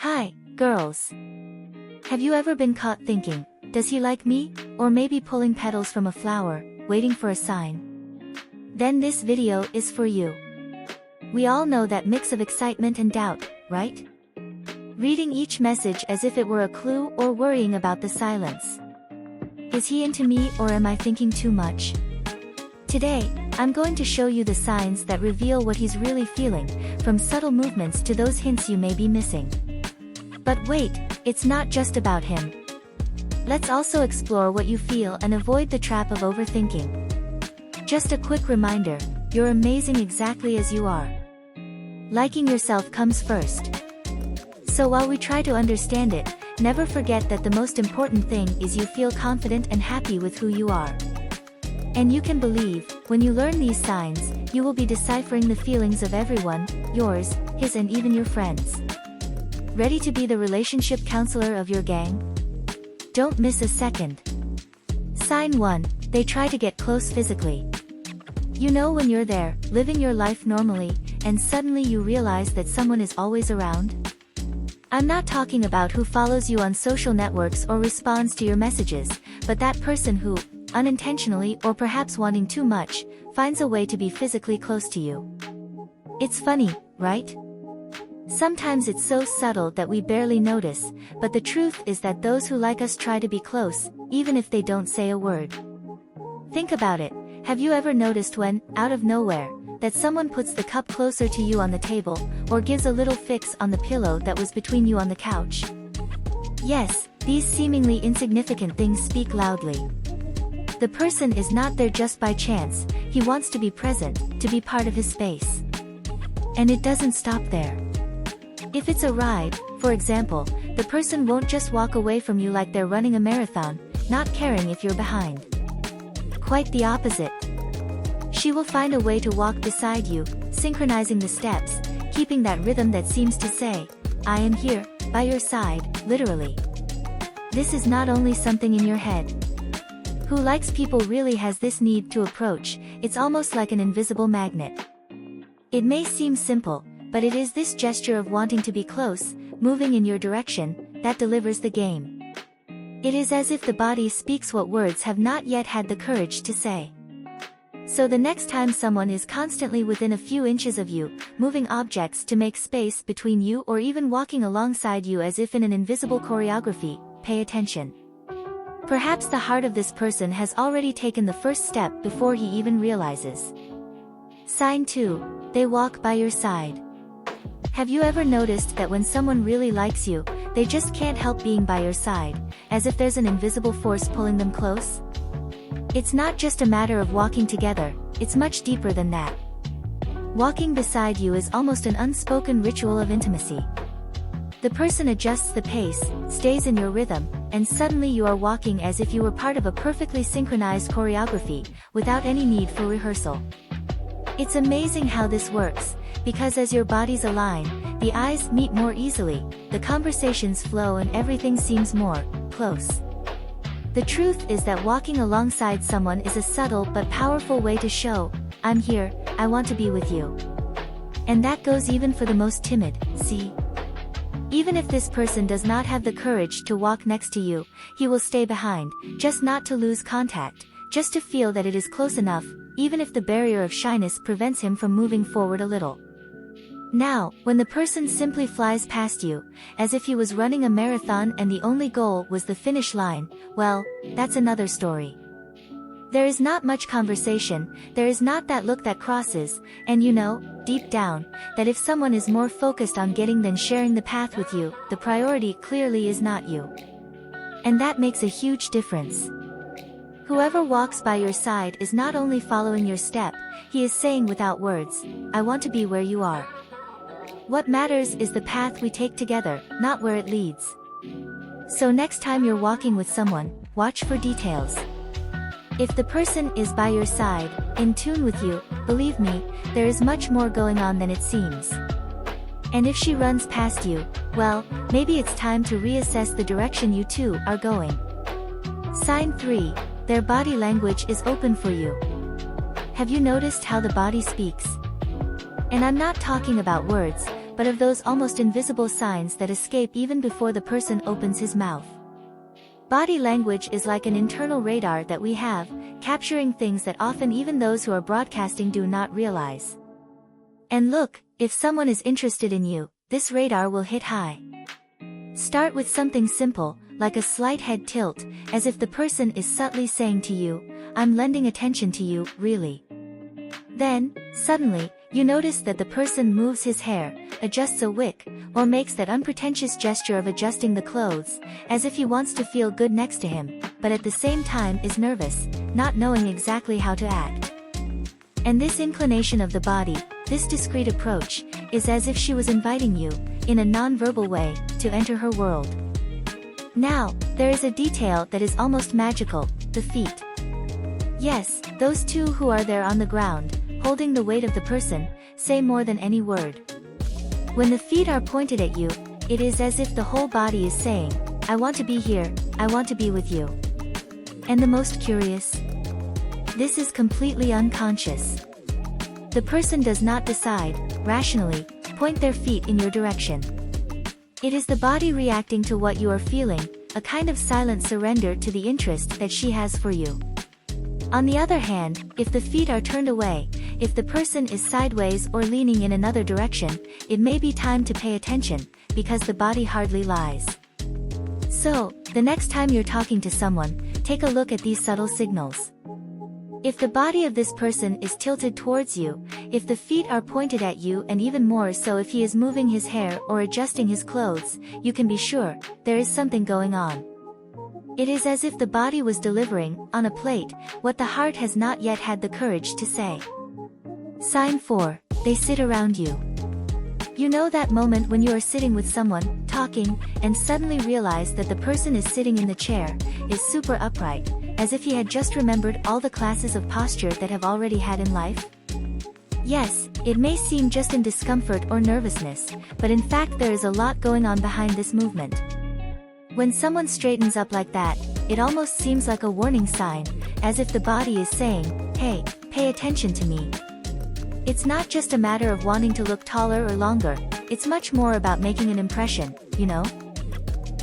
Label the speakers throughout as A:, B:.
A: Hi, girls. Have you ever been caught thinking, does he like me? Or maybe pulling petals from a flower, waiting for a sign? Then this video is for you. We all know that mix of excitement and doubt, right? Reading each message as if it were a clue or worrying about the silence. Is he into me or am I thinking too much? Today, I'm going to show you the signs that reveal what he's really feeling, from subtle movements to those hints you may be missing. But wait, it's not just about him. Let's also explore what you feel and avoid the trap of overthinking. Just a quick reminder, you're amazing exactly as you are. Liking yourself comes first. So while we try to understand it, never forget that the most important thing is you feel confident and happy with who you are. And you can believe, when you learn these signs, you will be deciphering the feelings of everyone, yours, his and even your friends. Ready to be the relationship counselor of your gang? Don't miss a second. Sign 1, they try to get close physically. You know when you're there, living your life normally, and suddenly you realize that someone is always around? I'm not talking about who follows you on social networks or responds to your messages, but that person who, unintentionally or perhaps wanting too much, finds a way to be physically close to you. It's funny, right? Sometimes it's so subtle that we barely notice, but the truth is that those who like us try to be close, even if they don't say a word. Think about it, have you ever noticed when, out of nowhere, that someone puts the cup closer to you on the table, or gives a little fix on the pillow that was between you on the couch? Yes, these seemingly insignificant things speak loudly. The person is not there just by chance, he wants to be present, to be part of his space. And it doesn't stop there. If it's a ride, for example, the person won't just walk away from you like they're running a marathon, not caring if you're behind. Quite the opposite. She will find a way to walk beside you, synchronizing the steps, keeping that rhythm that seems to say, I am here, by your side, literally. This is not only something in your head. Who likes people really has this need to approach, it's almost like an invisible magnet. It may seem simple, but it is this gesture of wanting to be close, moving in your direction, that delivers the game. It is as if the body speaks what words have not yet had the courage to say. So the next time someone is constantly within a few inches of you, moving objects to make space between you or even walking alongside you as if in an invisible choreography, pay attention. Perhaps the heart of this person has already taken the first step before he even realizes. Sign 2, they walk by your side. Have you ever noticed that when someone really likes you, they just can't help being by your side, as if there's an invisible force pulling them close? It's not just a matter of walking together, it's much deeper than that. Walking beside you is almost an unspoken ritual of intimacy. The person adjusts the pace, stays in your rhythm, and suddenly you are walking as if you were part of a perfectly synchronized choreography, without any need for rehearsal. It's amazing how this works, because as your bodies align, the eyes meet more easily, the conversations flow and everything seems more close. The truth is that walking alongside someone is a subtle but powerful way to show, I'm here, I want to be with you. And that goes even for the most timid, see? Even if this person does not have the courage to walk next to you, he will stay behind, just not to lose contact, just to feel that it is close enough, even if the barrier of shyness prevents him from moving forward a little. Now, when the person simply flies past you, as if he was running a marathon and the only goal was the finish line, well, that's another story. There is not much conversation, there is not that look that crosses, and you know, deep down, that if someone is more focused on getting than sharing the path with you, the priority clearly is not you. And that makes a huge difference. Whoever walks by your side is not only following your step, he is saying without words, I want to be where you are. What matters is the path we take together, not where it leads. So next time you're walking with someone, watch for details. If the person is by your side, in tune with you, believe me, there is much more going on than it seems. And if she runs past you, well, maybe it's time to reassess the direction you two are going. Sign 3, their body language is open for you. Have you noticed how the body speaks? And I'm not talking about words, but of those almost invisible signs that escape even before the person opens his mouth. Body language is like an internal radar that we have, capturing things that often even those who are broadcasting do not realize. And look, if someone is interested in you, this radar will hit high. Start with something simple, like a slight head tilt, as if the person is subtly saying to you, "I'm lending attention to you, really." Then, suddenly, you notice that the person moves his hair, adjusts a wick, or makes that unpretentious gesture of adjusting the clothes, as if he wants to feel good next to him, but at the same time is nervous, not knowing exactly how to act. And this inclination of the body, this discreet approach, is as if she was inviting you, in a non-verbal way, to enter her world. Now, there is a detail that is almost magical, the feet. Yes, those two who are there on the ground, holding the weight of the person, say more than any word. When the feet are pointed at you, it is as if the whole body is saying, "I want to be here, I want to be with you." And the most curious? This is completely unconscious. The person does not decide, rationally, point their feet in your direction. It is the body reacting to what you are feeling, a kind of silent surrender to the interest that she has for you. On the other hand, if the feet are turned away, if the person is sideways or leaning in another direction, it may be time to pay attention, because the body hardly lies. So, the next time you're talking to someone, take a look at these subtle signals. If the body of this person is tilted towards you, if the feet are pointed at you, and even more so if he is moving his hair or adjusting his clothes, you can be sure, there is something going on. It is as if the body was delivering, on a plate, what the heart has not yet had the courage to say. Sign 4, they sit around you. You know that moment when you are sitting with someone, talking, and suddenly realize that the person is sitting in the chair, is super upright, as if he had just remembered all the classes of posture that have already had in life? Yes, it may seem just in discomfort or nervousness, but in fact there is a lot going on behind this movement. When someone straightens up like that, it almost seems like a warning sign, as if the body is saying, "Hey, pay attention to me." It's not just a matter of wanting to look taller or longer, it's much more about making an impression, you know?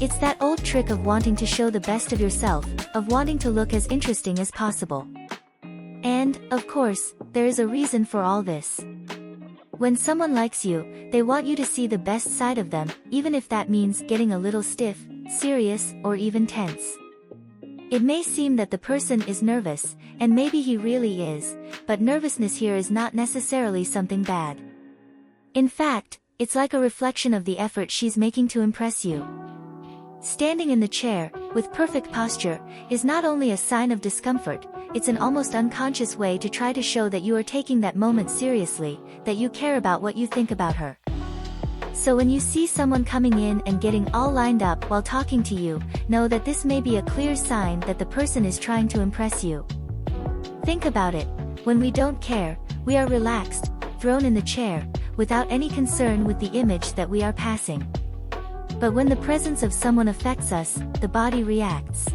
A: It's that old trick of wanting to show the best of yourself, of wanting to look as interesting as possible. And, of course, there is a reason for all this. When someone likes you, they want you to see the best side of them, even if that means getting a little stiff, serious, or even tense. It may seem that the person is nervous, and maybe he really is, but nervousness here is not necessarily something bad. In fact, it's like a reflection of the effort she's making to impress you. Standing in the chair, with perfect posture, is not only a sign of discomfort, it's an almost unconscious way to try to show that you are taking that moment seriously, that you care about what you think about her. So when you see someone coming in and getting all lined up while talking to you, know that this may be a clear sign that the person is trying to impress you. Think about it, when we don't care, we are relaxed, thrown in the chair, without any concern with the image that we are passing. But when the presence of someone affects us, the body reacts.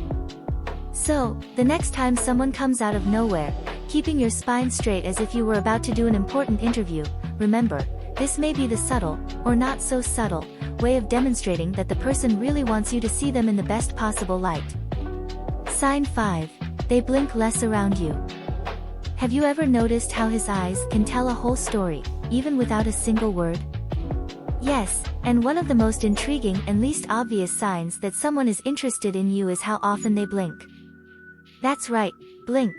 A: So, the next time someone comes out of nowhere, keeping your spine straight as if you were about to do an important interview, remember, this may be the subtle, or not so subtle, way of demonstrating that the person really wants you to see them in the best possible light. Sign 5, they blink less around you. Have you ever noticed how his eyes can tell a whole story, even without a single word? Yes, and one of the most intriguing and least obvious signs that someone is interested in you is how often they blink. That's right, blink.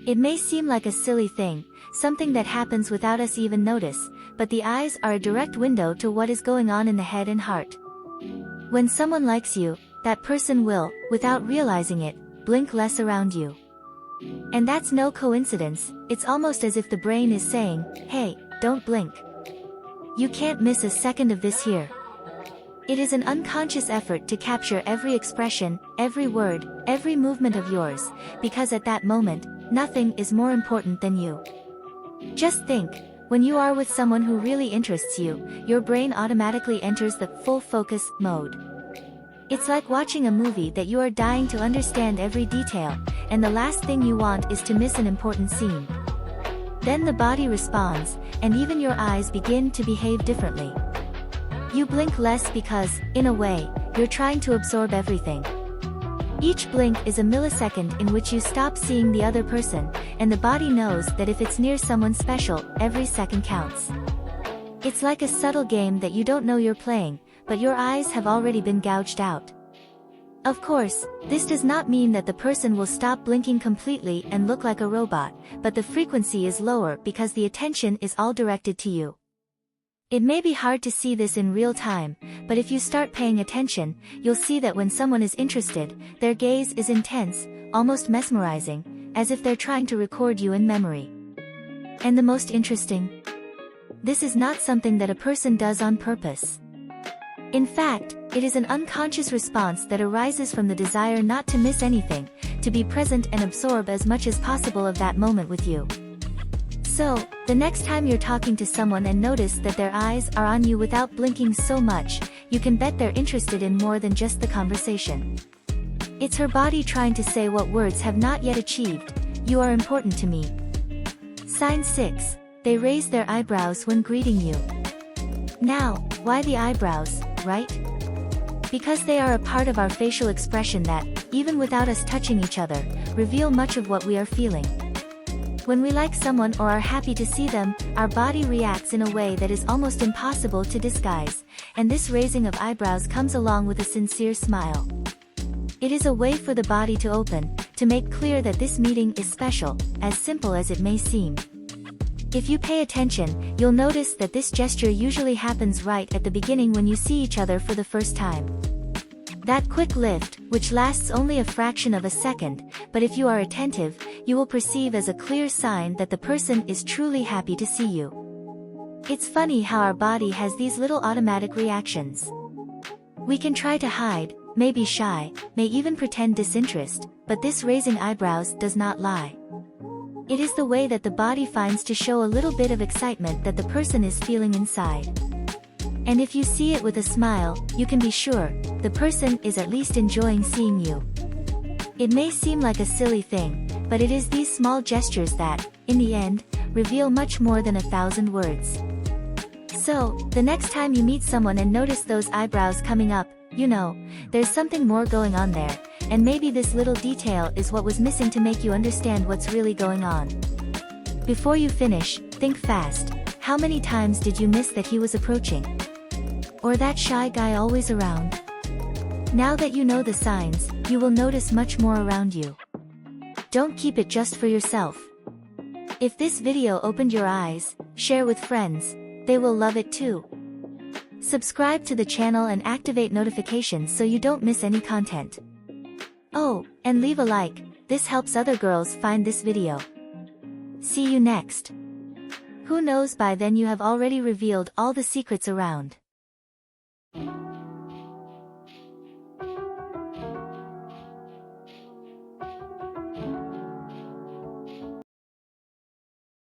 A: It may seem like a silly thing, something that happens without us even notice, but the eyes are a direct window to what is going on in the head and heart. When someone likes you, that person will, without realizing it, blink less around you. And that's no coincidence, it's almost as if the brain is saying, "Hey, don't blink. You can't miss a second of this here." It is an unconscious effort to capture every expression, every word, every movement of yours, because at that moment, nothing is more important than you. Just think, when you are with someone who really interests you, your brain automatically enters the full focus mode. It's like watching a movie that you are dying to understand every detail, and the last thing you want is to miss an important scene. Then the body responds, and even your eyes begin to behave differently. You blink less because, in a way, you're trying to absorb everything. Each blink is a millisecond in which you stop seeing the other person, and the body knows that if it's near someone special, every second counts. It's like a subtle game that you don't know you're playing, but your eyes have already been gouged out. Of course, this does not mean that the person will stop blinking completely and look like a robot, but the frequency is lower because the attention is all directed to you. It may be hard to see this in real time, but if you start paying attention, you'll see that when someone is interested, their gaze is intense, almost mesmerizing, as if they're trying to record you in memory. And the most interesting? This is not something that a person does on purpose. In fact, it is an unconscious response that arises from the desire not to miss anything, to be present and absorb as much as possible of that moment with you. So, the next time you're talking to someone and notice that their eyes are on you without blinking so much, you can bet they're interested in more than just the conversation. It's her body trying to say what words have not yet achieved: you are important to me. Sign 6. They raise their eyebrows when greeting you. Now, why the eyebrows, right? Because they are a part of our facial expression that, even without us touching each other, reveal much of what we are feeling. When we like someone or are happy to see them, our body reacts in a way that is almost impossible to disguise, and this raising of eyebrows comes along with a sincere smile. It is a way for the body to open, to make clear that this meeting is special, as simple as it may seem. If you pay attention, you'll notice that this gesture usually happens right at the beginning when you see each other for the first time. That quick lift, which lasts only a fraction of a second, but if you are attentive, you will perceive as a clear sign that the person is truly happy to see you. It's funny how our body has these little automatic reactions. We can try to hide, may be shy, may even pretend disinterest, but this raising eyebrows does not lie. It is the way that the body finds to show a little bit of excitement that the person is feeling inside. And if you see it with a smile, you can be sure, the person is at least enjoying seeing you. It may seem like a silly thing, but it is these small gestures that, in the end, reveal much more than 1,000 words. So, the next time you meet someone and notice those eyebrows coming up, you know, there's something more going on there, and maybe this little detail is what was missing to make you understand what's really going on. Before you finish, think fast. How many times did you miss that he was approaching? Or that shy guy always around? Now that you know the signs, you will notice much more around you. Don't keep it just for yourself. If this video opened your eyes, share with friends, they will love it too. Subscribe to the channel and activate notifications so you don't miss any content. Oh, and leave a like, this helps other girls find this video. See you next. Who knows, by then you have already revealed all the secrets around.